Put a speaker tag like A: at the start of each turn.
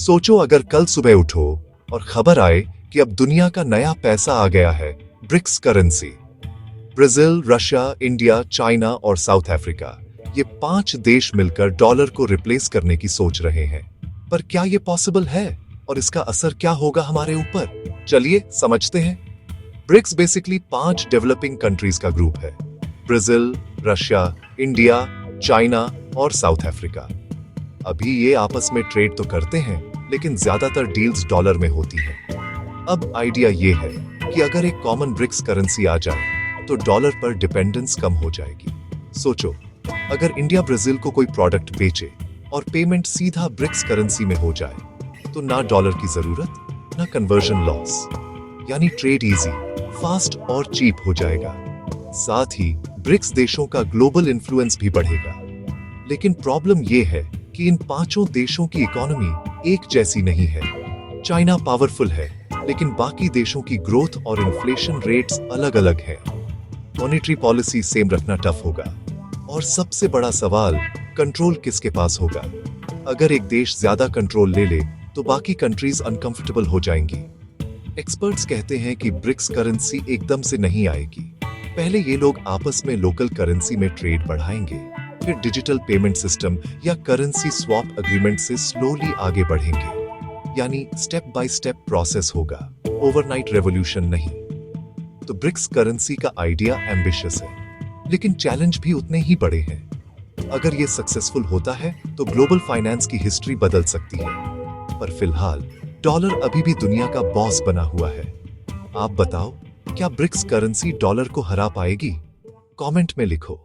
A: सोचो अगर कल सुबह उठो और खबर आए कि अब दुनिया का नया पैसा आ गया है, BRICS currency. Brazil, Russia, India, China और साउथ अफ्रीका, ये 5 देश मिलकर डॉलर को रिप्लेस करने की सोच रहे हैं। पर क्या ये पॉसिबल है और इसका असर क्या होगा हमारे ऊपर? चलिए समझते हैं। ब्रिक्स बेसिकली 5 डेवलपिंग कंट्रीज का ग्रुप है। ब्राजील, रशिया, इंडिया, चाइना और साउथ अफ्रीका। अभी ये आपस में ट्रेड तो करते हैं, लेकिन ज्यादातर डील्स डॉलर में होती हैं। अब आइडिया ये है कि अगर एक कॉमन ब्रिक्स करेंसी आ जाए तो डॉलर पर डिपेंडेंस कम हो जाएगी। सोचो, अगर इंडिया ब्राजील को कोई प्रोडक्ट बेचे और पेमेंट सीधा ब्रिक्स करेंसी में हो जाए तो ना डॉलर की जरूरत, ना कन्वर्जन लॉस, यानी ट्रेड इजी, फास्ट और चीप हो जाएगा। साथ ही ब्रिक्स देशों का ग्लोबल इन्फ्लुएंस भी बढ़ेगा। लेकिन प्रॉब्लम यह है कि इन 5 देशों की इकोनॉमी एक जैसी नहीं है। चाइना पावरफुल है, लेकिन बाकी देशों की ग्रोथ और इन्फ्लेशन रेट्स अलग अलग हैं। मॉनेटरी पॉलिसी सेम रखना टफ होगा। और सबसे बड़ा सवाल, कंट्रोल किसके पास होगा? अगर एक देश ज्यादा कंट्रोल ले ले तो बाकी कंट्रीज अनकंफर्टेबल हो जाएंगी। एक्सपर्ट्स कहते हैं कि ब्रिक्स करेंसी एकदम से नहीं आएगी। पहले ये लोग आपस में लोकल करेंसी में ट्रेड बढ़ाएंगे, फिर डिजिटल पेमेंट सिस्टम या करेंसी स्वैप एग्रीमेंट से स्लोली आगे बढ़ेंगे। यानी स्टेप बाय स्टेप प्रोसेस होगा, ओवरनाइट रेवोल्यूशन नहीं। तो ब्रिक्स करेंसी का आइडिया एम्बिशियस है, लेकिन चैलेंज भी उतने ही बड़े हैं। अगर ये सक्सेसफुल होता है तो ग्लोबल फाइनेंस की हिस्ट्री बदल सकती है। पर फिलहाल डॉलर अभी भी दुनिया का बॉस बना हुआ है। आप बताओ, क्या ब्रिक्स करेंसी डॉलर को हरा पाएगी? कमेंट में लिखो।